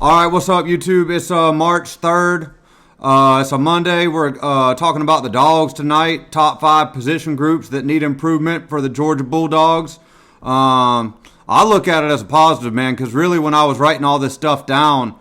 All right, what's up, YouTube? It's March 3rd. It's a Monday. We're talking about the Dogs tonight. Top 5 position groups that need improvement for the Georgia Bulldogs. I look at it as a positive, man, because really when I was writing all this stuff down,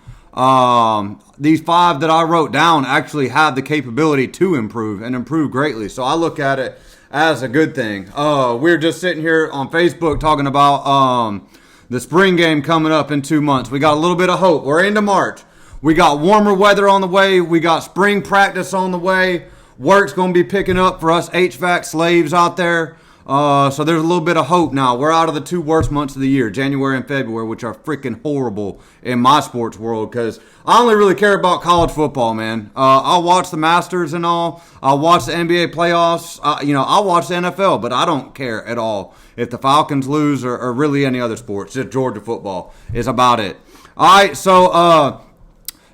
these 5 that I wrote down actually have the capability to improve and improve greatly. So I look at it as a good thing. We're just sitting here on Facebook talking about the spring game coming up in 2 months. We got a little bit of hope. We're into March. We got warmer weather on the way. We got spring practice on the way. Work's going to be picking up for us HVAC slaves out there. So there's a little bit of hope now. We're out of the 2 worst months of the year, January and February, which are freaking horrible in my sports world because I only really care about college football, man. I'll watch the Masters and all. I'll watch the NBA playoffs. I'll watch the NFL, but I don't care at all if the Falcons lose or really any other sports. Just Georgia football is about it. All right, so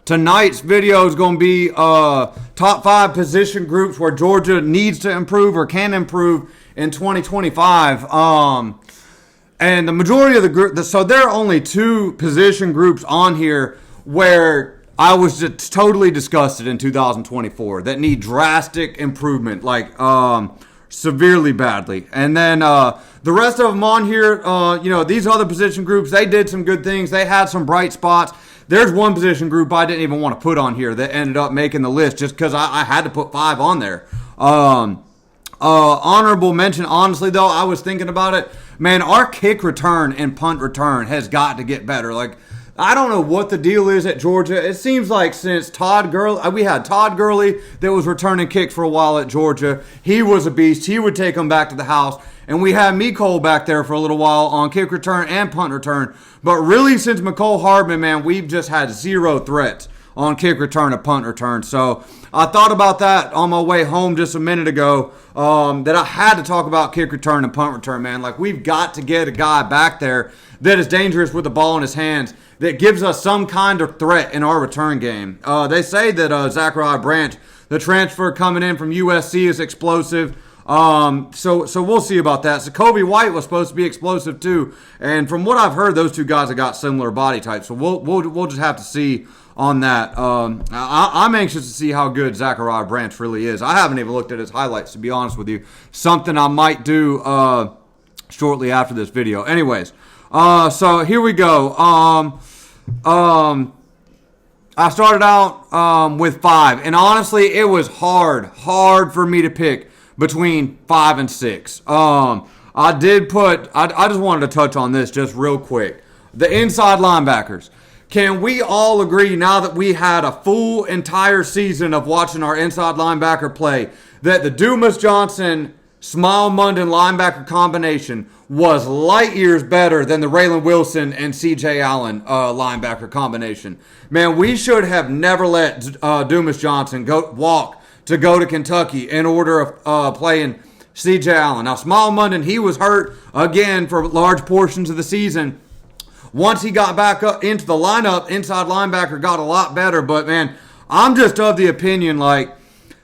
tonight's video is going to be top 5 position groups where Georgia needs to improve or can improve in 2025. And the majority of the group, so there are only 2 position groups on here where I was just totally disgusted in 2024 that need drastic improvement, like severely badly. And then the rest of them on here, these other position groups, they did some good things. They had some bright spots. There's one position group I didn't even want to put on here that ended up making the list just because I had to put 5 on there. Honorable mention, honestly, though, I was thinking about it. Man, our kick return and punt return has got to get better. Like, I don't know what the deal is at Georgia. It seems like since Todd Gurley, we had Todd Gurley that was returning kicks for a while at Georgia. He was a beast. He would take them back to the house. And we had Mecole back there for a little while on kick return and punt return. But really, since Mecole Hardman, man, we've just had 0 threats on kick return and punt return. So I thought about that on my way home just a minute ago, that I had to talk about kick return and punt return, man. Like, we've got to get a guy back there that is dangerous with the ball in his hands, that gives us some kind of threat in our return game. They say that Zachariah Branch, the transfer coming in from USC, is explosive. So we'll see about that. So Kobe White was supposed to be explosive too, and from what I've heard, those 2 guys have got similar body types. So we'll just have to see on that. I'm anxious to see how good Zachariah Branch really is. I haven't even looked at his highlights, to be honest with you. Something I might do shortly after this video. Anyways, so here we go. I started out with 5, and honestly, it was hard for me to pick between 5 and 6. I just wanted to touch on this just real quick. The inside linebackers. Can we all agree, now that we had a full entire season of watching our inside linebacker play, that the Dumas Johnson Smile Munden linebacker combination was light years better than the Raylan Wilson and C.J. Allen linebacker combination? Man, we should have never let Dumas Johnson go to Kentucky in order of playing C.J. Allen. Now, Smile Munden, he was hurt again for large portions of the season. Once he got back up into the lineup, inside linebacker got a lot better. But, man, I'm just of the opinion, like,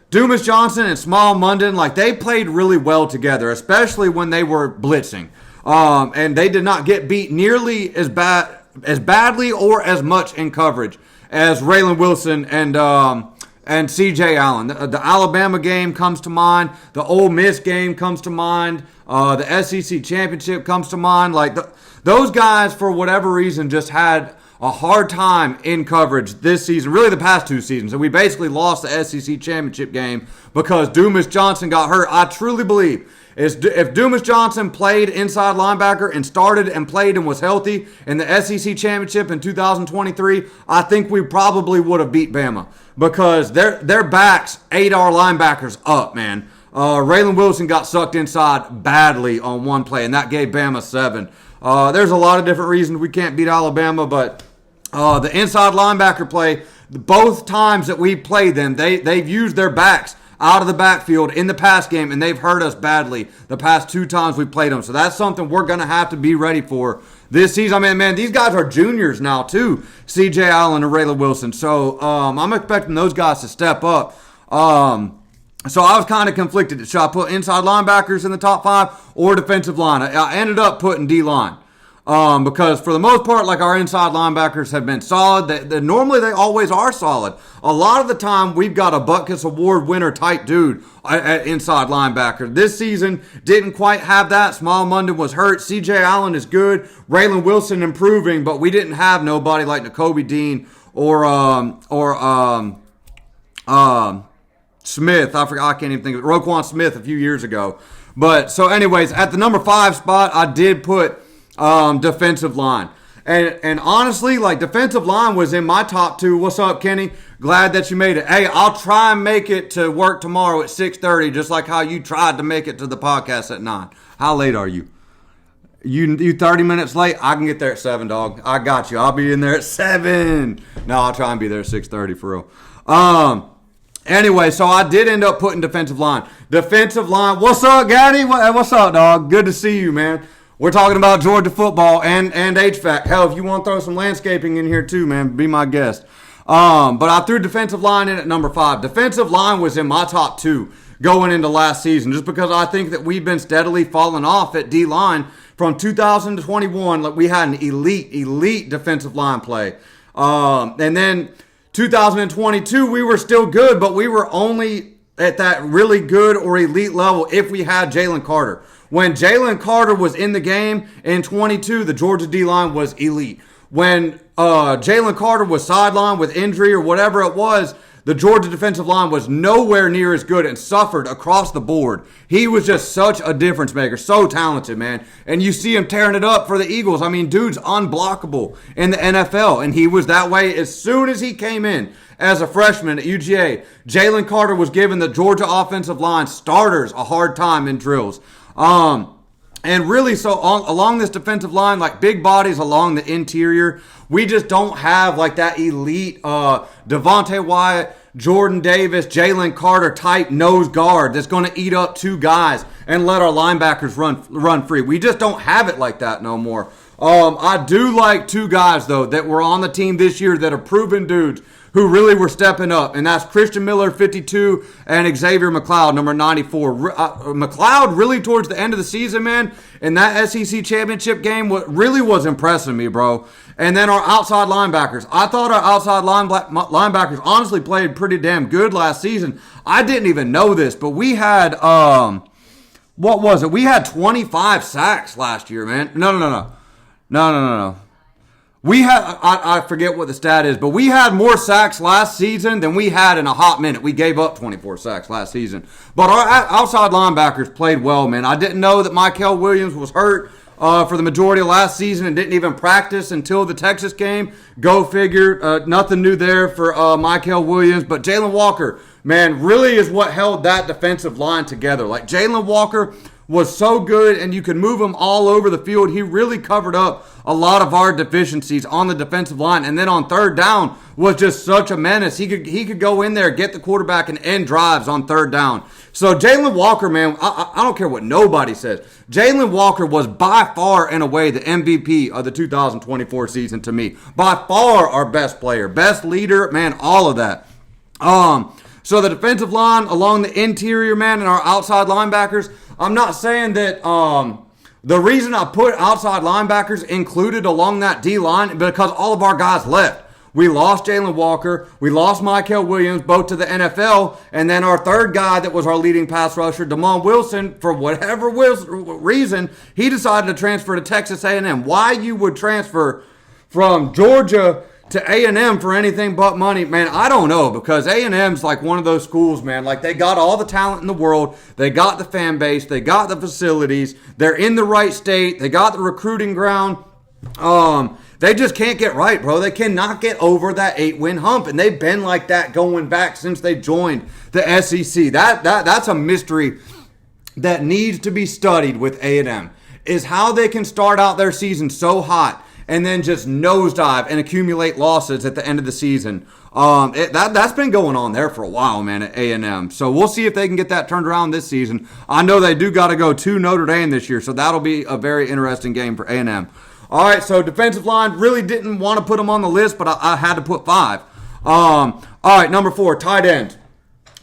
Dumas Johnson and Smile Munden, like, they played really well together, especially when they were blitzing. And they did not get beat nearly as badly or as much in coverage as Raylan Wilson and C.J. Allen. The Alabama game comes to mind. The Ole Miss game comes to mind. The SEC championship comes to mind. Like, those guys, for whatever reason, just had a hard time in coverage this season, really the past 2 seasons. And we basically lost the SEC championship game because Dumas Johnson got hurt. I truly believe if Dumas Johnson played inside linebacker and started and played and was healthy in the SEC championship in 2023, I think we probably would have beat Bama because their backs ate our linebackers up, man. Raylan Wilson got sucked inside badly on one play, and that gave Bama 7. There's a lot of different reasons we can't beat Alabama, but the inside linebacker play, both times that we played them, they've used their backs out of the backfield in the pass game, and they've hurt us badly the past 2 times we played them. So that's something we're going to have to be ready for this season. I mean, man, these guys are juniors now too, C.J. Allen and Raylan Wilson. So I'm expecting those guys to step up. So I was kind of conflicted. Should I put inside linebackers in the top 5 or defensive line? I ended up putting D-line. Because for the most part, like our inside linebackers have been solid. Normally they always are solid. A lot of the time we've got a Butkus Award winner type dude at inside linebacker. This season didn't quite have that. Small Munden was hurt. C.J. Allen is good. Raylan Wilson improving, but we didn't have nobody like Nakobe Dean or Smith. I forgot. I can't even think of it. Roquan Smith a few years ago. But so anyways, at the number 5 spot, I did put defensive line. And honestly, like defensive line was in my top 2. What's up, Kenny? Glad that you made it. Hey, I'll try and make it to work tomorrow at 6:30, just like how you tried to make it to the podcast at 9. How late are you? You 30 minutes late? I can get there at 7, dog. I got you. I'll be in there at 7. No, I'll try and be there at 6:30 for real. Anyway, so I did end up putting defensive line. Defensive line. What's up, Gaddy? What's up, dog? Good to see you, man. We're talking about Georgia football and HVAC. Hell, if you want to throw some landscaping in here too, man, be my guest. But I threw defensive line in at number 5. Defensive line was in my top 2 going into last season, just because I think that we've been steadily falling off at D-line from 2021. Like we had an elite defensive line play. And then 2022, we were still good, but we were only at that really good or elite level if we had Jalen Carter. When Jalen Carter was in the game in 22, the Georgia D-line was elite. When Jalen Carter was sidelined with injury or whatever it was, the Georgia defensive line was nowhere near as good and suffered across the board. He was just such a difference maker, so talented, man. And you see him tearing it up for the Eagles. I mean, dude's unblockable in the NFL, and he was that way as soon as he came in as a freshman at UGA. Jalen Carter was giving the Georgia offensive line starters a hard time in drills. And really, so along this defensive line, like big bodies along the interior, we just don't have like that elite Devontae Wyatt, Jordan Davis, Jalen Carter type nose guard that's going to eat up 2 guys and let our linebackers run free. We just don't have it like that no more. I do like 2 guys, though, that were on the team this year that are proven dudes who really were stepping up, and that's Christian Miller, 52, and Xavier McLeod, number 94. McLeod really towards the end of the season, man, in that SEC championship game, what really was impressing me, bro. And then our outside linebackers. I thought our outside linebackers honestly played pretty damn good last season. I didn't even know this, but we had, what was it? We had 25 sacks last year, man. No. We had, I forget what the stat is, but we had more sacks last season than we had in a hot minute. We gave up 24 sacks last season. But our outside linebackers played well, man. I didn't know that Michael Williams was hurt for the majority of last season and didn't even practice until the Texas game. Go figure. Nothing new there for Michael Williams. But Jalen Walker, man, really is what held that defensive line together. Like Jalen Walker was so good, and you could move him all over the field. He really covered up a lot of our deficiencies on the defensive line. And then on third down was just such a menace. He could go in there, get the quarterback, and end drives on third down. So Jalen Walker, man, I don't care what nobody says. Jalen Walker was by far and away the MVP of the 2024 season to me. By far our best player, best leader, man, all of that. So the defensive line along the interior, man, and our outside linebackers, I'm not saying that the reason I put outside linebackers included along that D-line because all of our guys left. We lost Jalen Walker. We lost Michael Williams, both to the NFL. And then our third guy that was our leading pass rusher, Damon Wilson, for whatever reason, he decided to transfer to Texas A&M. Why you would transfer from Georgia to A&M for anything but money, man, I don't know, because A&M's like one of those schools, man. Like, they got all the talent in the world. They got the fan base. They got the facilities. They're in the right state. They got the recruiting ground. They just can't get right, bro. They cannot get over that 8-win hump, and they've been like that going back since they joined the SEC. That's a mystery that needs to be studied with A&M, is how they can start out their season so hot and then just nosedive and accumulate losses at the end of the season. That's been going on there for a while, man, at A&M. So we'll see if they can get that turned around this season. I know they do got to go to Notre Dame this year, so that'll be a very interesting game for A&M. All right, so defensive line, really didn't want to put them on the list, but I had to put 5. All right, number 4, tight ends.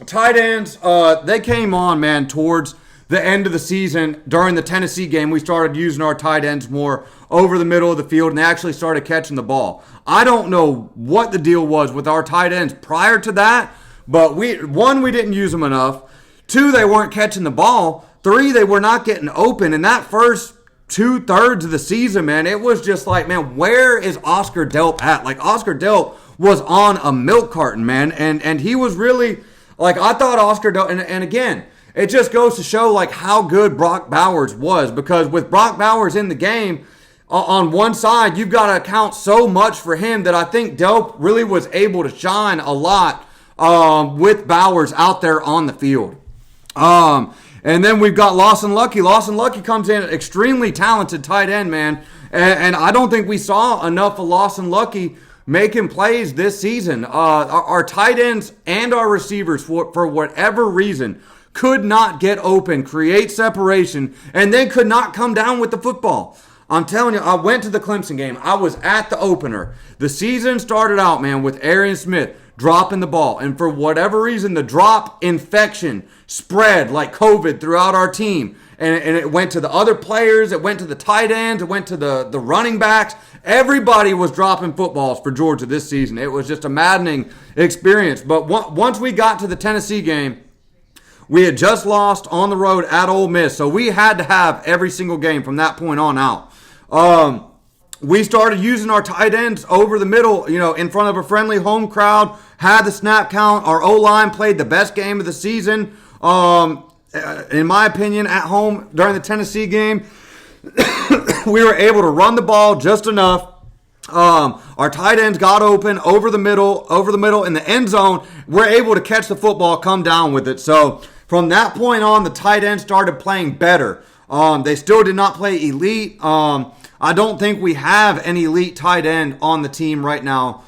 Tight ends, they came on, man, towards the end of the season, during the Tennessee game, we started using our tight ends more over the middle of the field, and they actually started catching the ball. I don't know what the deal was with our tight ends prior to that, but we didn't use them enough. 2, they weren't catching the ball. 3, they were not getting open. And that first 2/3 of the season, man, it was just like, man, where is Oscar Delp at? Like, Oscar Delp was on a milk carton, man, and he was really, like, I thought Oscar Delp, and again, it just goes to show, like, how good Brock Bowers was, because with Brock Bowers in the game, on one side, you've got to account so much for him that I think Delp really was able to shine a lot with Bowers out there on the field. And then we've got Lawson Lucky. Lawson Lucky comes in, extremely talented tight end, man. And I don't think we saw enough of Lawson Lucky making plays this season. Our tight ends and our receivers, for whatever reason, could not get open, create separation, and then could not come down with the football. I'm telling you, I went to the Clemson game. I was at the opener. The season started out, man, with Arian Smith dropping the ball. And for whatever reason, the drop infection spread like COVID throughout our team. And it went to the other players. It went to the tight ends. It went to the running backs. Everybody was dropping footballs for Georgia this season. It was just a maddening experience. But once we got to the Tennessee game, we had just lost on the road at Ole Miss. So we had to have every single game from that point on out. We started using our tight ends over the middle, in front of a friendly home crowd, had the snap count. Our O-line played the best game of the season, in my opinion, at home during the Tennessee game. We were able to run the ball just enough. Our tight ends got open over the middle in the end zone. We're able to catch the football, come down with it. So from that point on, the tight ends started playing better. They still did not play elite. I don't think we have an elite tight end on the team right now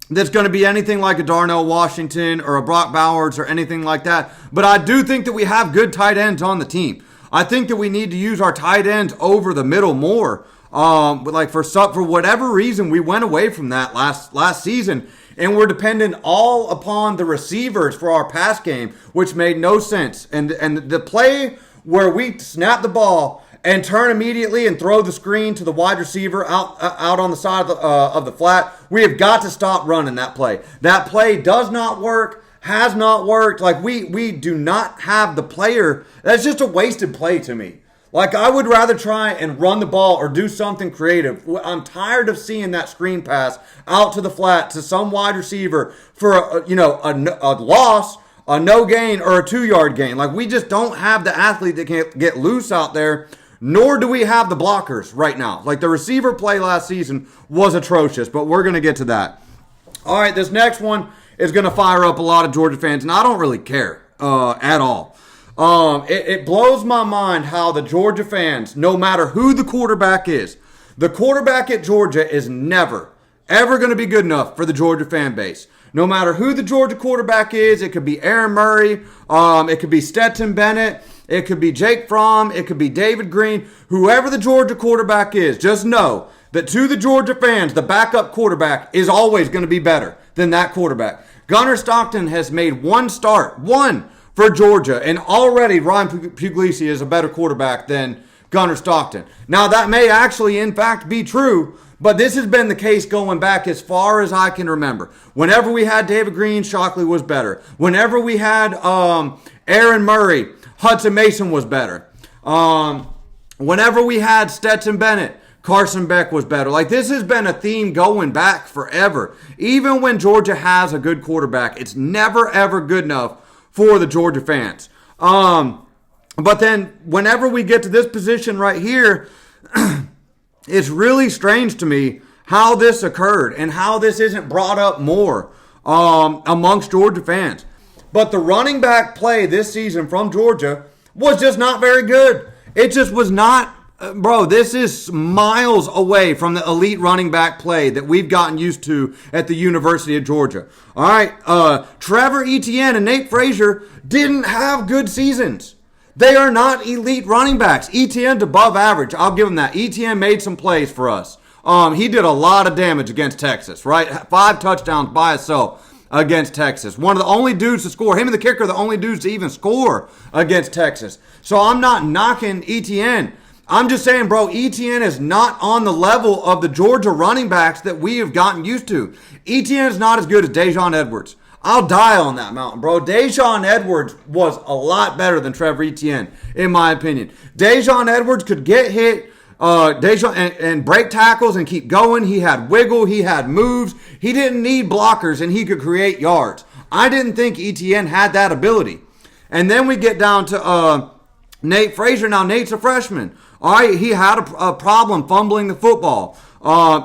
that's going to be anything like a Darnell Washington or a Brock Bowers or anything like that. But I do think that we have good tight ends on the team. I think that we need to use our tight ends over the middle more. But for whatever reason, we went away from that last season, and we're dependent all upon the receivers for our pass game, which made no sense. And the play where we snap the ball and turn immediately and throw the screen to the wide receiver out on the side of the flat, we have got to stop running that play. That play does not work, has not worked. Like, we do not have the player. That's just a wasted play to me. Like, I would rather try and run the ball or do something creative. I'm tired of seeing that screen pass out to the flat to some wide receiver for a loss, a no gain, or a 2-yard gain. Like, we just don't have the athlete that can get loose out there, nor do we have the blockers right now. Like, the receiver play last season was atrocious, but we're going to get to that. All right, this next one is going to fire up a lot of Georgia fans, and I don't really care at all. It blows my mind how the Georgia fans, no matter who the quarterback is, the quarterback at Georgia is never, ever going to be good enough for the Georgia fan base. No matter who the Georgia quarterback is, it could be Aaron Murray, it could be Stetson Bennett, it could be Jake Fromm, it could be David Green, whoever the Georgia quarterback is, just know that to the Georgia fans, the backup quarterback is always going to be better than that quarterback. Gunnar Stockton has made one for Georgia, and already Ryan Puglisi is a better quarterback than Gunnar Stockton. Now, that may actually, in fact, be true, but this has been the case going back as far as I can remember. Whenever we had David Green, Shockley was better. Whenever we had Aaron Murray, Hudson Mason was better. Whenever we had Stetson Bennett, Carson Beck was better. Like, this has been a theme going back forever. Even when Georgia has a good quarterback, it's never, ever good enough for the Georgia fans. But then whenever we get to this position right here, it's really strange to me how this occurred and how this isn't brought up more amongst Georgia fans. But the running back play this season from Georgia was just not very good. It just was not. Bro, this is miles away from the elite running back play that we've gotten used to at the University of Georgia. All right, Trevor Etienne and Nate Frazier didn't have good seasons. They are not elite running backs. Etienne's above average. I'll give him that. Etienne made some plays for us. He did a lot of damage against Texas, right? 5 touchdowns by himself. against Texas. One of the only dudes to score. Him and the kicker are the only dudes to even score against Texas. So I'm not knocking Etienne. I'm just saying, bro, Etienne is not on the level of the Georgia running backs that we have gotten used to. Etienne is not as good as Daijun Edwards. I'll die on that mountain, bro. Daijun Edwards was a lot better than Trevor Etienne, in my opinion. Daijun Edwards could get hit and break tackles and keep going. He had wiggle. He had moves. He didn't need blockers, and he could create yards. I didn't think Etienne had that ability. And then we get down to Nate Frazier. Now, Nate's a freshman. All right, he had a problem fumbling the football.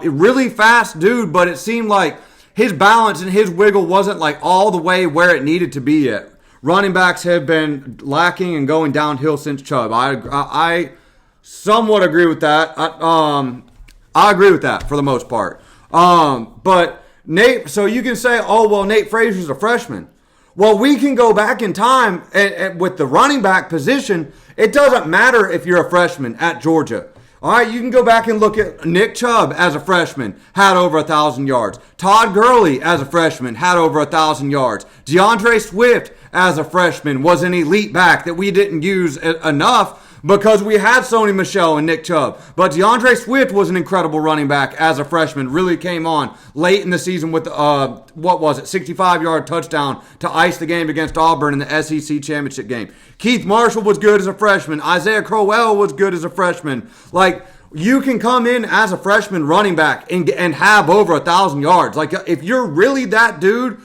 Really fast dude, but it seemed like his balance and his wiggle wasn't like all the way where it needed to be yet. Running backs have been lacking and going downhill since Chubb. I somewhat agree with that. I agree with that for the most part. But Nate, so you can say, oh, well, Nate Frazier's a freshman. Well, we can go back in time with the running back position. It doesn't matter if you're a freshman at Georgia. All right, you can go back and look at Nick Chubb as a freshman, had over 1,000 yards. Todd Gurley as a freshman, had over 1,000 yards. DeAndre Swift as a freshman was an elite back that we didn't use enough because we had Sony Michel and Nick Chubb. But DeAndre Swift was an incredible running back as a freshman, really came on late in the season with, 65-yard touchdown to ice the game against Auburn in the SEC championship game. Keith Marshall was good as a freshman. Isaiah Crowell was good as a freshman. Like, you can come in as a freshman running back and have over 1,000 yards. Like, if you're really that dude,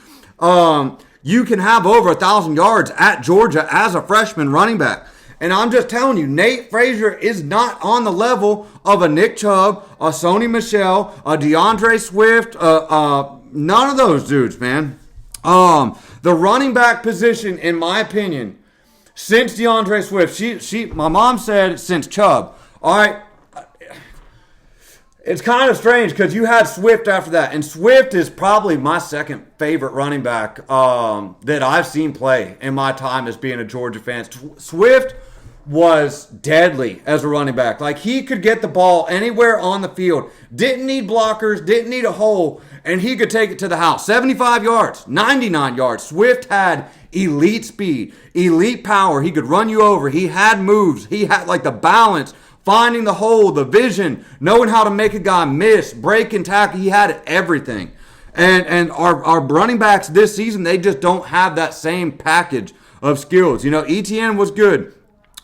you can have over 1,000 yards at Georgia as a freshman running back. And I'm just telling you, Nate Frazier is not on the level of a Nick Chubb, a Sony Michel, a DeAndre Swift, none of those dudes, man. The running back position, in my opinion, since DeAndre Swift, my mom said since Chubb. All right, it's kind of strange because you had Swift after that, and Swift is probably my second favorite running back that I've seen play in my time as being a Georgia fan. Swift was deadly as a running back. Like, he could get the ball anywhere on the field. Didn't need blockers, didn't need a hole, and he could take it to the house. 75 yards, 99 yards. Swift had elite speed, elite power. He could run you over. He had moves. He had, like, the balance, finding the hole, the vision, knowing how to make a guy miss, break and tackle. He had everything. And our running backs this season, they just don't have that same package of skills. You know, Etienne was good.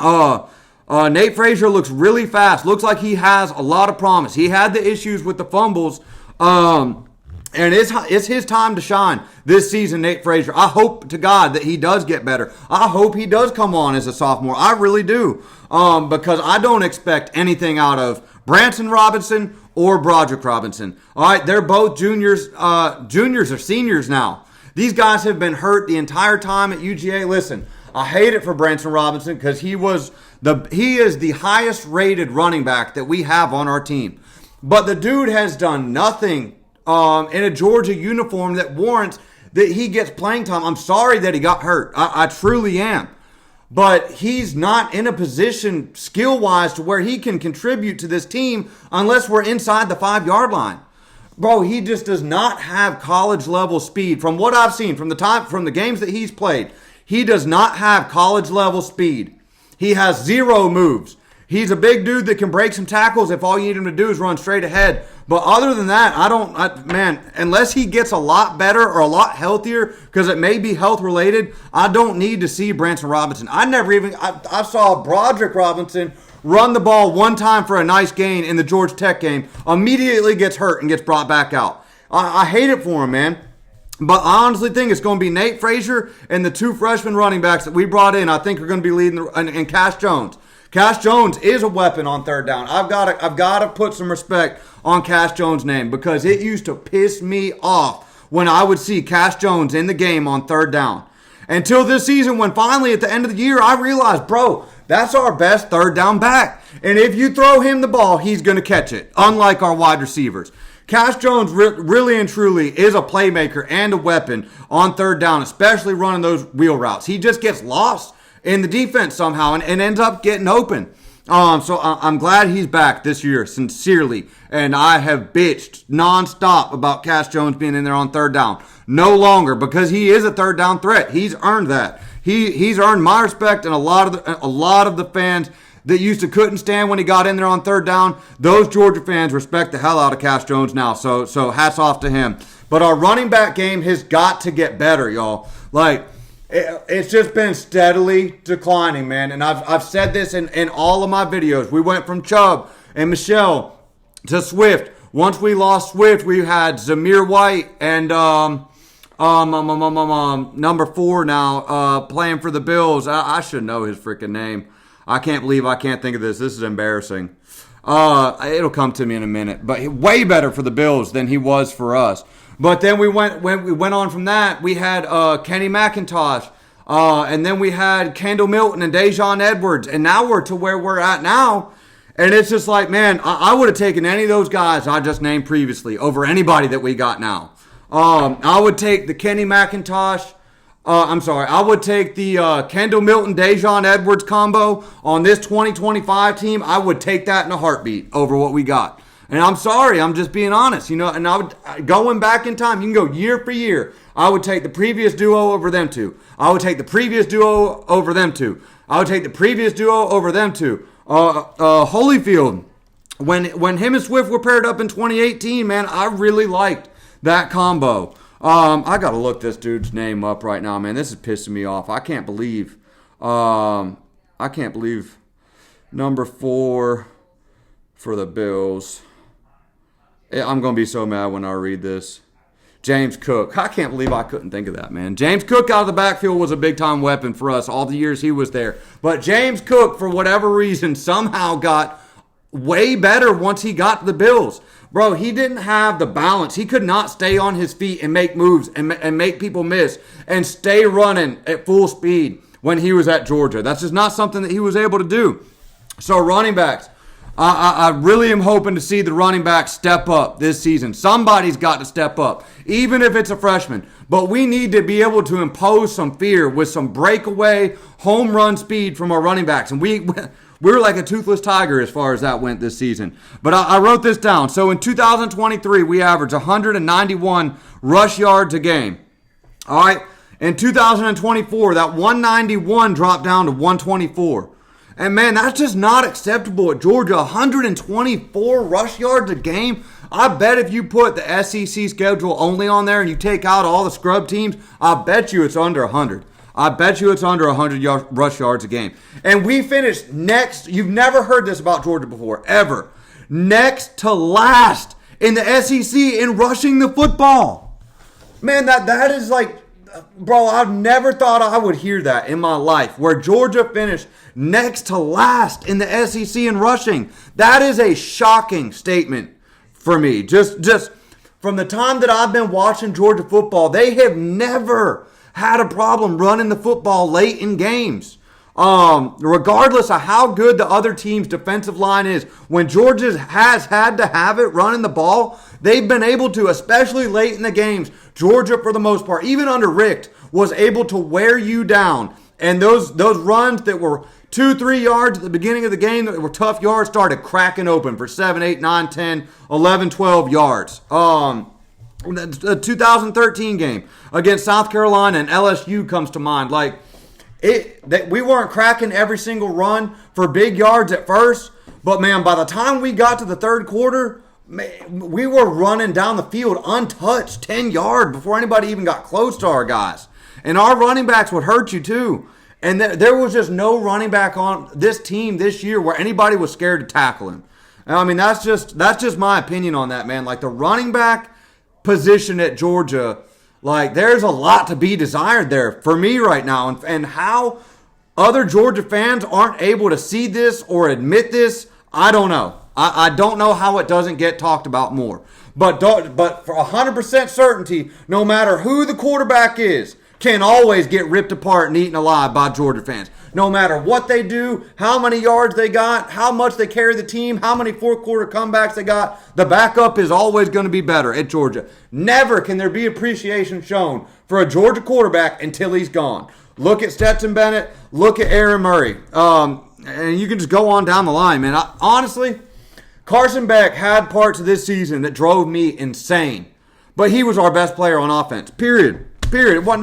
Nate Frazier looks really fast. Looks like he has a lot of promise. He had the issues with the fumbles. And it's his time to shine this season, Nate Frazier. I hope to God that he does get better. I hope he does come on as a sophomore. I really do. Because I don't expect anything out of Branson Robinson or Broderick Robinson. All right, they're both juniors or seniors now. These guys have been hurt the entire time at UGA. Listen, I hate it for Branson Robinson because he is the highest rated running back that we have on our team. But the dude has done nothing in a Georgia uniform that warrants that he gets playing time. I'm sorry that he got hurt. I truly am. But he's not in a position skill-wise to where he can contribute to this team unless we're inside the 5-yard line. Bro, he just does not have college-level speed. From what I've seen, from the games that he's played, he does not have college-level speed. He has zero moves. He's a big dude that can break some tackles if all you need him to do is run straight ahead. But other than that, unless he gets a lot better or a lot healthier, because it may be health-related, I don't need to see Branson Robinson. I saw Broderick Robinson run the ball one time for a nice gain in the Georgia Tech game, immediately gets hurt and gets brought back out. I hate it for him, man. But I honestly think it's going to be Nate Frazier and the two freshman running backs that we brought in. I think are going to be leading, and Cash Jones. Cash Jones is a weapon on third down. I've got to put some respect on Cash Jones' name because it used to piss me off when I would see Cash Jones in the game on third down. Until this season, when finally at the end of the year, I realized, bro, that's our best third down back. And if you throw him the ball, he's going to catch it, unlike our wide receivers. Cash Jones really and truly is a playmaker and a weapon on third down, especially running those wheel routes. He just gets lost in the defense somehow and ends up getting open. I'm glad he's back this year, sincerely. And I have bitched nonstop about Cash Jones being in there on third down. No longer, because he is a third down threat. He's earned that. He's earned my respect, and a lot of the fans that used to couldn't stand when he got in there on third down. Those Georgia fans respect the hell out of Cash Jones now. So hats off to him. But our running back game has got to get better, y'all. Like, it's just been steadily declining, man. And I've said this in all of my videos. We went from Chubb and Michelle to Swift. Once we lost Swift, we had Zamir White and number 4 now playing for the Bills. I should know his freaking name. I can't believe I can't think of this. This is embarrassing. It'll come to me in a minute. But way better for the Bills than he was for us. But then when we went on from that, we had Kenny McIntosh. And then we had Kendall Milton and Dejon Edwards. And now we're to where we're at now. And it's just like, man, I would have taken any of those guys I just named previously over anybody that we got now. I would take the Kenny McIntosh. I would take the Kendall Milton, Dejon Edwards combo on this 2025 team. I would take that in a heartbeat over what we got. And I'm sorry, I'm just being honest, and I would, going back in time, you can go year for year. I would take the previous duo over them two. I would take the previous duo over them two. I would take the previous duo over them two. Holyfield, when him and Swift were paired up in 2018, man, I really liked that combo. I gotta look this dude's name up right now, man. This is pissing me off. I can't believe number 4 for the Bills. I'm gonna be so mad when I read this. James Cook. I can't believe I couldn't think of that, man. James Cook out of the backfield was a big-time weapon for us all the years he was there. But James Cook, for whatever reason, somehow got way better once he got to the Bills. Bro, he didn't have the balance. He could not stay on his feet and make moves and make people miss and stay running at full speed when he was at Georgia. That's just not something that he was able to do. So running backs, I really am hoping to see the running backs step up this season. Somebody's got to step up, even if it's a freshman. But we need to be able to impose some fear with some breakaway home run speed from our running backs. And we were like a toothless tiger as far as that went this season. But I wrote this down. So in 2023, we averaged 191 rush yards a game. All right. In 2024, that 191 dropped down to 124. And, man, that's just not acceptable at Georgia. 124 rush yards a game. I bet if you put the SEC schedule only on there and you take out all the scrub teams, I bet you it's under 100. I bet you it's under 100 rush yards a game. And we finished next. You've never heard this about Georgia before, ever. Next to last in the SEC in rushing the football. Man, that is like, bro, I've never thought I would hear that in my life, where Georgia finished next to last in the SEC in rushing. That is a shocking statement for me. Just from the time that I've been watching Georgia football, they have never had a problem running the football late in games. Regardless of how good the other team's defensive line is, when Georgia has had to have it running the ball, they've been able to, especially late in the games. Georgia, for the most part, even under Richt, was able to wear you down. And those runs that were 2-3 yards at the beginning of the game that were tough yards started cracking open for 7, 8, 9, 10, 11, 12 yards. The 2013 game against South Carolina and LSU comes to mind. Like, we weren't cracking every single run for big yards at first, but, man, by the time we got to the third quarter, man, we were running down the field untouched 10 yards before anybody even got close to our guys. And our running backs would hurt you too. And there was just no running back on this team this year where anybody was scared to tackle him. And I mean, that's just my opinion on that, man. Like, the running back position at Georgia, like, there's a lot to be desired there for me right now. And how other Georgia fans aren't able to see this or admit this, I don't know. I don't know how it doesn't get talked about more. But for 100% certainty, no matter who the quarterback is, can always get ripped apart and eaten alive by Georgia fans. No matter what they do, how many yards they got, how much they carry the team, how many fourth quarter comebacks they got, the backup is always going to be better at Georgia. Never can there be appreciation shown for a Georgia quarterback until he's gone. Look at Stetson Bennett. Look at Aaron Murray. and you can just go on down the line, man. Honestly, Carson Beck had parts of this season that drove me insane. But he was our best player on offense. Period. It wasn't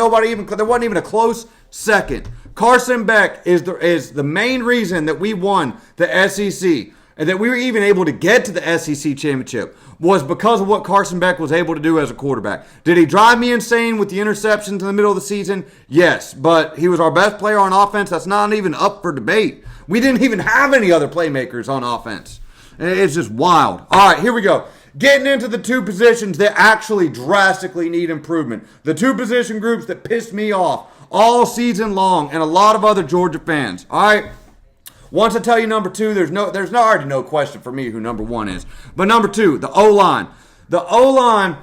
there wasn't even a close second. Carson Beck is the main reason that we won the SEC and that we were even able to get to the SEC championship was because of what Carson Beck was able to do as a quarterback. Did he drive me insane with the interceptions in the middle of the season? Yes, but he was our best player on offense. That's not even up for debate. We didn't even have any other playmakers on offense. It's just wild. All right, here we go. Getting into the two positions that actually drastically need improvement. The two position groups that pissed me off all season long and a lot of other Georgia fans. All right. Once I tell you number two, there's already no question for me who number one is. But number two, the O-line. The O-line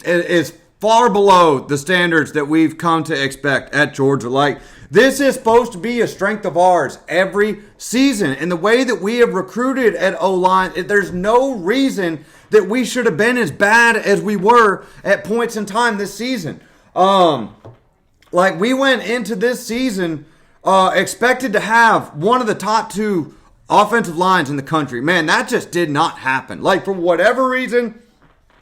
is far below the standards that we've come to expect at Georgia. Like, this is supposed to be a strength of ours every season. And the way that we have recruited at O-line, there's no reason that we should have been as bad as we were at points in time this season. Like, we went into this season expected to have one of the top two offensive lines in the country. Man, that just did not happen. Like, for whatever reason,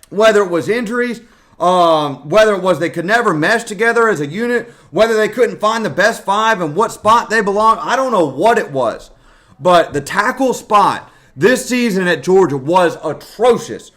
whether it was injuries, whether it was they could never mesh together as a unit, whether they couldn't find the best five and what spot they belong, I don't know what it was. But the tackle spot this season at Georgia was atrocious.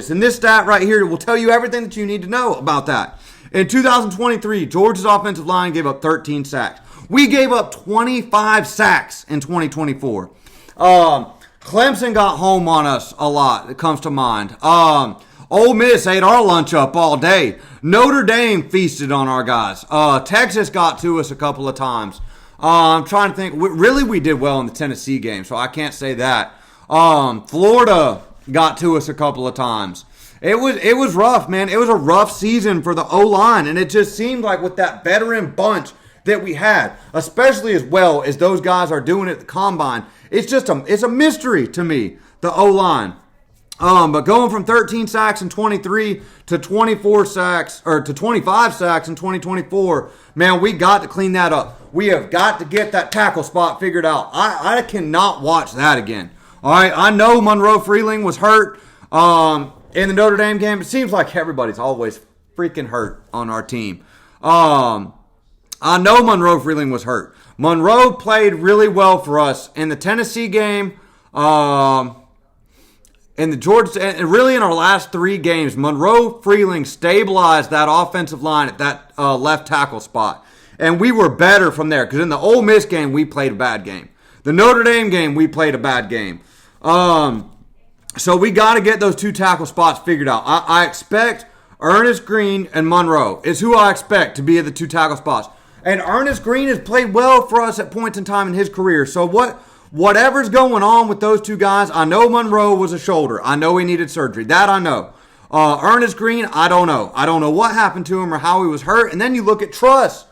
And this stat right here will tell you everything that you need to know about that. In 2023, Georgia's offensive line gave up 13 sacks. We gave up 25 sacks in 2024. Clemson got home on us a lot. It comes to mind. Ole Miss ate our lunch up all day. Notre Dame feasted on our guys. Texas got to us a couple of times. I'm trying to think. Really, we did well in the Tennessee game, so I can't say that. Florida got to us a couple of times. It was rough, man. It was a rough season for the O-line, and it just seemed like with that veteran bunch that we had, especially as well as those guys are doing at the combine, it's a mystery to me, the O-line. But going from 13 sacks in 23 to 24 sacks or to 25 sacks in 2024, man, we got to clean that up. We have got to get that tackle spot figured out. I cannot watch that again. All right, I know Monroe Freeling was hurt in the Notre Dame game. It seems like everybody's always freaking hurt on our team. I know Monroe Freeling was hurt. Monroe played really well for us in the Tennessee game. In the Georgia, and really in our last three games, Monroe Freeling stabilized that offensive line at that left tackle spot. And we were better from there because in the Ole Miss game, we played a bad game. The Notre Dame game, we played a bad game. So we got to get those two tackle spots figured out. I expect Ernest Green and Monroe is who I expect to be at the two tackle spots. And Ernest Green has played well for us at points in time in his career. So whatever's going on with those two guys, I know Monroe was a shoulder. I know he needed surgery. That I know. Ernest Green, I don't know. I don't know what happened to him or how he was hurt. And then you look at Truss.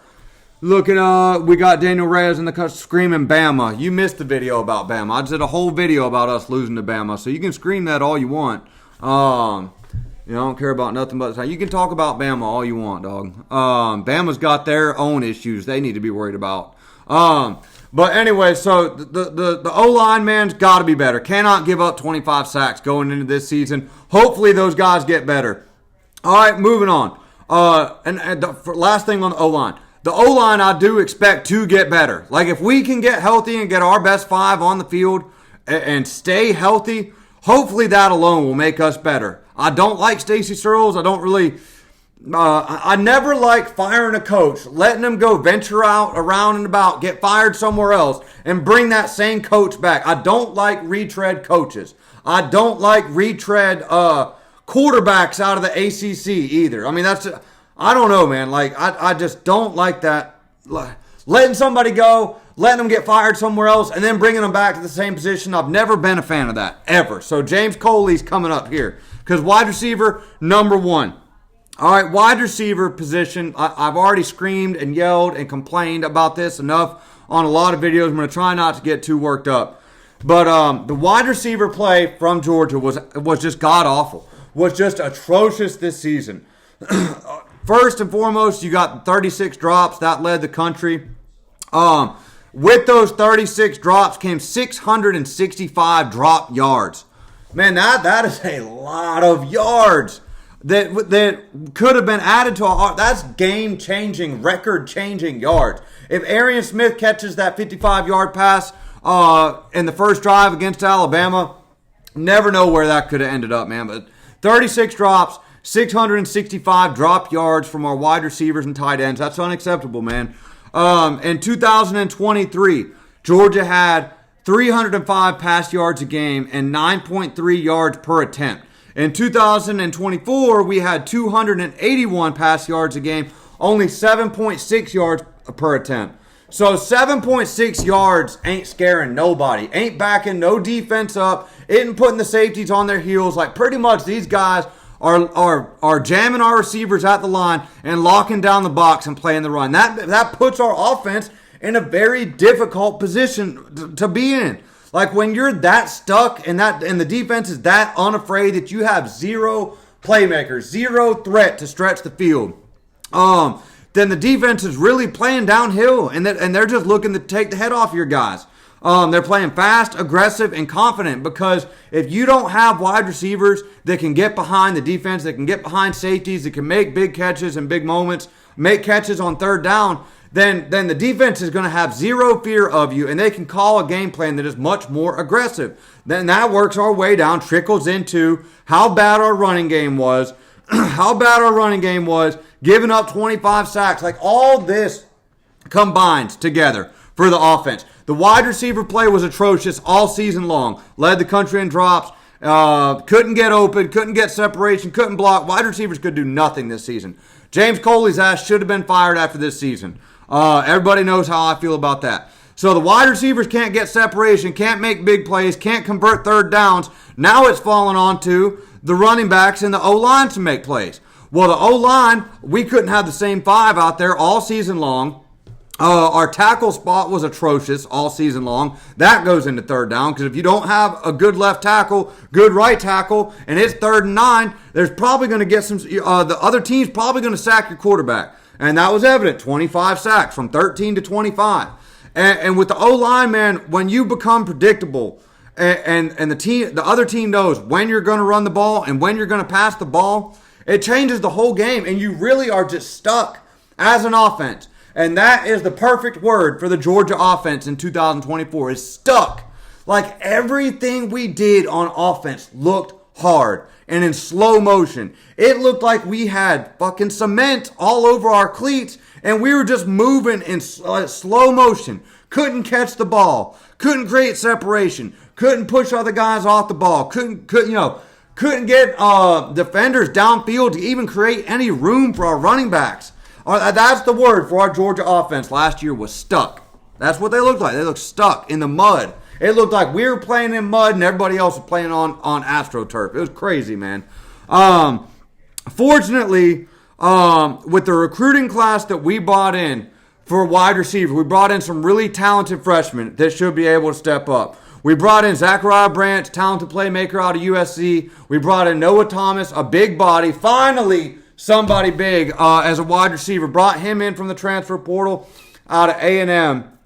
We got Daniel Reyes in the cut screaming Bama. You missed the video about Bama. I just did a whole video about us losing to Bama. So you can scream that all you want. I don't care about nothing but the time. You can talk about Bama all you want, dog. Bama's got their own issues they need to be worried about. But anyway, so the O-line, man's got to be better. Cannot give up 25 sacks going into this season. Hopefully those guys get better. All right, moving on. And the last thing on the O-line. The O-line I do expect to get better. Like if we can get healthy and get our best five on the field and stay healthy, hopefully that alone will make us better. I don't like Stacy Searles. I don't really... I never like firing a coach, letting him go venture out around and about, get fired somewhere else, and bring that same coach back. I don't like retread coaches. I don't like retread quarterbacks out of the ACC either. I mean, I don't know, man. Like, I just don't like that. Letting somebody go, letting them get fired somewhere else, and then bringing them back to the same position. I've never been a fan of that, ever. So James Coley's coming up here. Because wide receiver, number one. All right, wide receiver position. I've already screamed and yelled and complained about this enough on a lot of videos. I'm going to try not to get too worked up. But the wide receiver play from Georgia was just god-awful. Was just atrocious this season. First and foremost, you got 36 drops. That led the country. With those 36 drops came 665 drop yards. Man, that is a lot of yards that could have been added to our. That's game-changing, record-changing yards. If Arian Smith catches that 55-yard pass in the first drive against Alabama, never know where that could have ended up, man. But 36 drops, 665 drop yards from our wide receivers and tight ends. That's unacceptable, man. In 2023, Georgia had 305 pass yards a game and 9.3 yards per attempt. In 2024, we had 281 pass yards a game, only 7.6 yards per attempt. So 7.6 yards ain't scaring nobody. Ain't backing no defense up. Ain't putting the safeties on their heels. Like, pretty much these guys are jamming our receivers at the line and locking down the box and playing the run. That puts our offense in a very difficult position to be in. Like, when you're that stuck and the defense is that unafraid that you have zero playmakers, zero threat to stretch the field, then the defense is really playing downhill, and they're just looking to take the head off your guys. They're playing fast, aggressive, and confident, because if you don't have wide receivers that can get behind the defense, that can get behind safeties, that can make big catches in big moments, make catches on third down, then the defense is going to have zero fear of you, and they can call a game plan that is much more aggressive. Then that works our way down, trickles into how bad our running game was, giving up 25 sacks. Like, all this combines together for the offense. The wide receiver play was atrocious all season long. Led the country in drops. Couldn't get open. Couldn't get separation. Couldn't block. Wide receivers could do nothing this season. James Coley's ass should have been fired after this season. Everybody knows how I feel about that. So the wide receivers can't get separation, can't make big plays, can't convert third downs. Now it's falling on to the running backs and the O-line to make plays. Well, the O-line, we couldn't have the same five out there all season long. Our tackle spot was atrocious all season long. That goes into third down, because if you don't have a good left tackle, good right tackle, and it's 3rd and 9, there's probably going to get some. The other team's probably going to sack your quarterback, and that was evident. 25 sacks from 13 to 25, and with the O-line, man, when you become predictable, and the other team knows when you're going to run the ball and when you're going to pass the ball, it changes the whole game, and you really are just stuck as an offense. And that is the perfect word for the Georgia offense in 2024, is stuck. Like, everything we did on offense looked hard and in slow motion. It looked like we had fucking cement all over our cleats, and we were just moving in slow motion. Couldn't catch the ball. Couldn't create separation. Couldn't push other guys off the ball. Couldn't get defenders downfield to even create any room for our running backs. That's the word for our Georgia offense last year, was stuck. That's what they looked like. They looked stuck in the mud. It looked like we were playing in mud and everybody else was playing on AstroTurf. It was crazy, man. Fortunately, with the recruiting class that we brought in for wide receiver, we brought in some really talented freshmen that should be able to step up. We brought in Zachariah Branch, talented playmaker out of USC. We brought in Noah Thomas, a big body. Finally, somebody big as a wide receiver. Brought him in from the transfer portal out of A&M.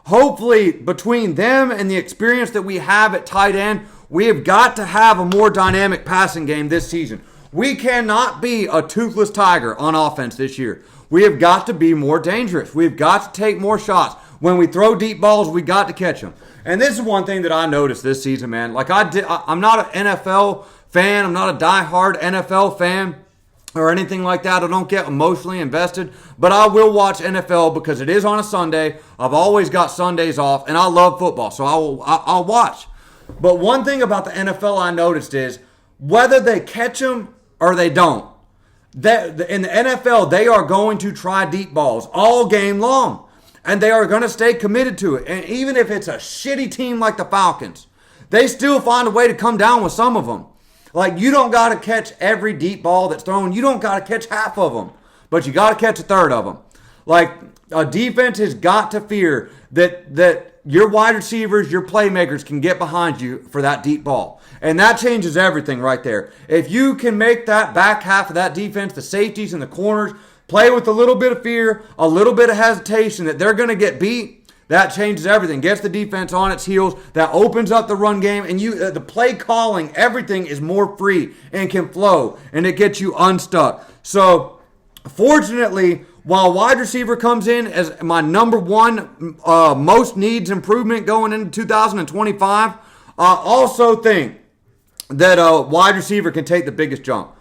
Hopefully, between them and the experience that we have at tight end, we have got to have a more dynamic passing game this season. We cannot be a toothless tiger on offense this year. We have got to be more dangerous. We've got to take more shots. When we throw deep balls, we got to catch them. And this is one thing that I noticed this season, man. Like, I'm not an NFL fan. I'm not a diehard NFL fan or anything like that. I don't get emotionally invested, but I will watch NFL because it is on a Sunday. I've always got Sundays off, and I love football, so I'll watch. But one thing about the NFL I noticed is whether they catch them or they don't, in the NFL, they are going to try deep balls all game long, and they are going to stay committed to it. And even if it's a shitty team like the Falcons, they still find a way to come down with some of them. Like, you don't got to catch every deep ball that's thrown. You don't got to catch half of them, but you got to catch a third of them. Like, a defense has got to fear that your wide receivers, your playmakers can get behind you for that deep ball. And that changes everything right there. If you can make that back half of that defense, the safeties and the corners, play with a little bit of fear, a little bit of hesitation that they're going to get beat, that changes everything. Gets the defense on its heels. That opens up the run game, and the play calling, everything is more free and can flow, and it gets you unstuck. So, fortunately, while wide receiver comes in as my number one most needs improvement going into 2025, I also think that wide receiver can take the biggest jump.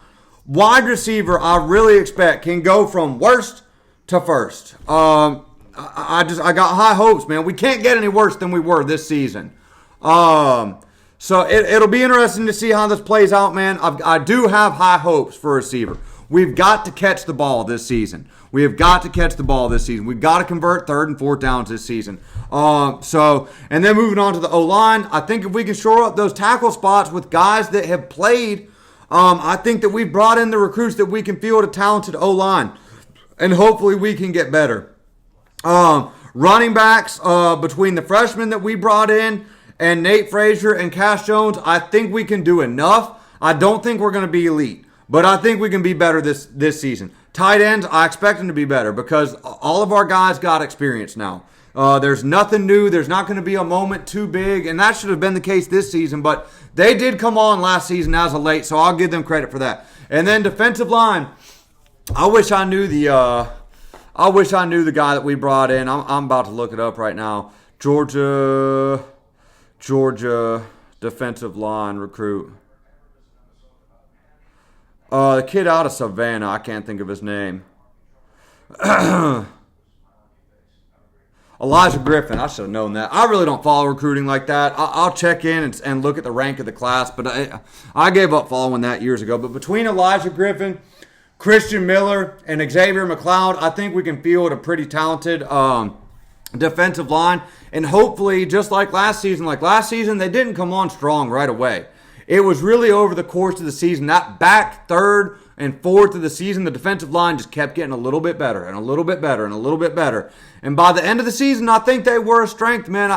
Wide receiver, I really expect, can go from worst to first. I got high hopes, man. We can't get any worse than we were this season. So it'll be interesting to see how this plays out, man. I do have high hopes for receiver. We've got to catch the ball this season. We have got to catch the ball this season. We've got to convert 3rd and 4th downs this season. And then moving on to the O-line, I think if we can shore up those tackle spots with guys that have played, I think that we've brought in the recruits that we can field a talented O-line. And hopefully we can get better. Running backs, between the freshmen that we brought in and Nate Frazier and Cash Jones, I think we can do enough. I don't think we're going to be elite, but I think we can be better this season. Tight ends, I expect them to be better because all of our guys got experience now. There's nothing new. There's not going to be a moment too big, and that should have been the case this season, but they did come on last season as of late, so I'll give them credit for that. And then defensive line, I wish I knew the guy that we brought in. I'm about to look it up right now. Georgia defensive line recruit. The kid out of Savannah. I can't think of his name. Elijah Griffin. I should have known that. I really don't follow recruiting like that. I'll check in and look at the rank of the class, but I gave up following that years ago. But between Elijah Griffin, Christian Miller, and Xavier McLeod, I think we can field a pretty talented defensive line. And hopefully, just like last season, they didn't come on strong right away. It was really over the course of the season. That back 3rd and 4th of the season, the defensive line just kept getting a little bit better and a little bit better and a little bit better. And by the end of the season, I think they were a strength, man.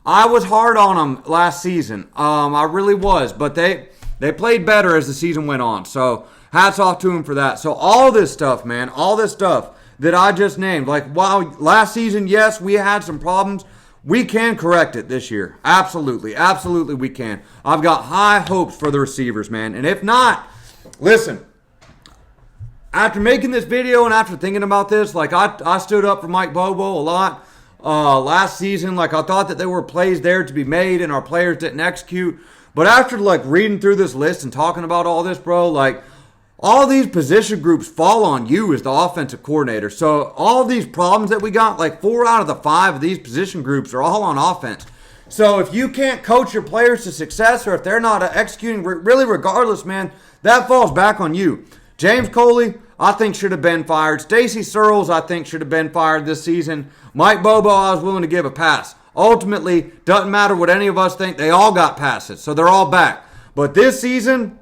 I was hard on them last season. I really was. But they played better as the season went on. So hats off to them for that. So all this stuff, man, all this stuff that I just named, while last season, yes, we had some problems, we can correct it this year. Absolutely. Absolutely we can. I've got high hopes for the receivers, man. And if not, listen, after making this video and after thinking about this, I stood up for Mike Bobo a lot last season. I thought that there were plays there to be made and our players didn't execute. But after reading through this list and talking about all this, bro, all these position groups fall on you as the offensive coordinator. So all these problems that we got, 4 out of the 5 of these position groups are all on offense. So if you can't coach your players to success or if they're not executing, really regardless, man, that falls back on you. James Coley, I think should have been fired. Stacy Searles, I think should have been fired this season. Mike Bobo, I was willing to give a pass. Ultimately, doesn't matter what any of us think. They all got passes, so they're all back. But this season,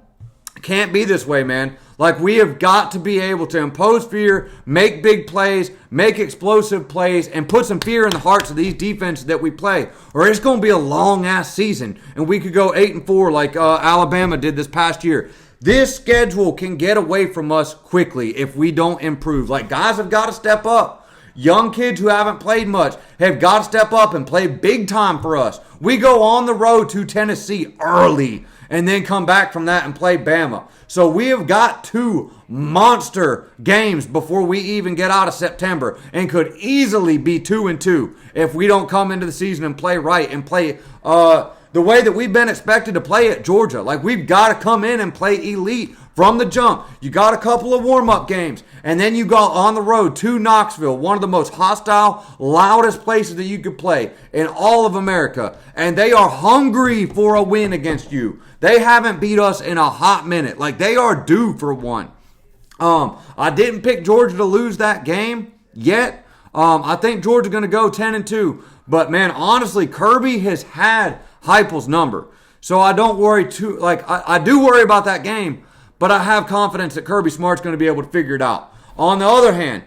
can't be this way, man. We have got to be able to impose fear, make big plays, make explosive plays, and put some fear in the hearts of these defenses that we play. Or it's going to be a long-ass season, and we could go 8-4 like Alabama did this past year. This schedule can get away from us quickly if we don't improve. Guys have got to step up. Young kids who haven't played much have got to step up and play big time for us. We go on the road to Tennessee early and then come back from that and play Bama. So we have got 2 monster games before we even get out of September and could easily be 2-2 if we don't come into the season and play right and play the way that we've been expected to play at Georgia. We've got to come in and play elite from the jump. You got a couple of warm-up games, and then you go on the road to Knoxville, one of the most hostile, loudest places that you could play in all of America, and they are hungry for a win against you. They haven't beat us in a hot minute. They are due for one. I didn't pick Georgia to lose that game yet. I think Georgia's going to go 10-2. But, man, honestly, Kirby has had Heupel's number. So I don't worry too. I do worry about that game, but I have confidence that Kirby Smart's going to be able to figure it out. On the other hand,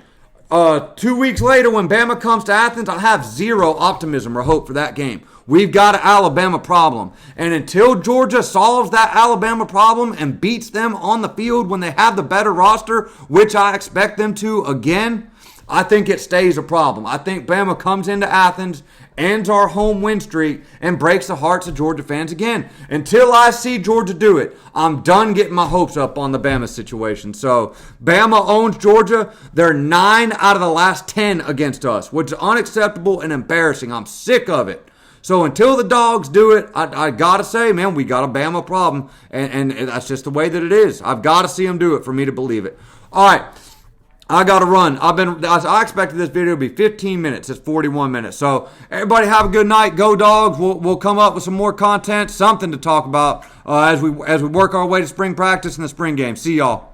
2 weeks later when Bama comes to Athens, I have zero optimism or hope for that game. We've got an Alabama problem. And until Georgia solves that Alabama problem and beats them on the field when they have the better roster, which I expect them to again, I think it stays a problem. I think Bama comes into Athens, ends our home win streak, and breaks the hearts of Georgia fans again. Until I see Georgia do it, I'm done getting my hopes up on the Bama situation. So, Bama owns Georgia. They're 9 out of the last 10 against us, which is unacceptable and embarrassing. I'm sick of it. So until the Dogs do it, I got to say, man, we got a Bama problem, and that's just the way that it is. I've got to see them do it for me to believe it. All right. I got to run. I expected this video to be 15 minutes. It's 41 minutes. So everybody have a good night. Go Dogs. We'll come up with some more content, something to talk about as we work our way to spring practice and the spring game. See y'all.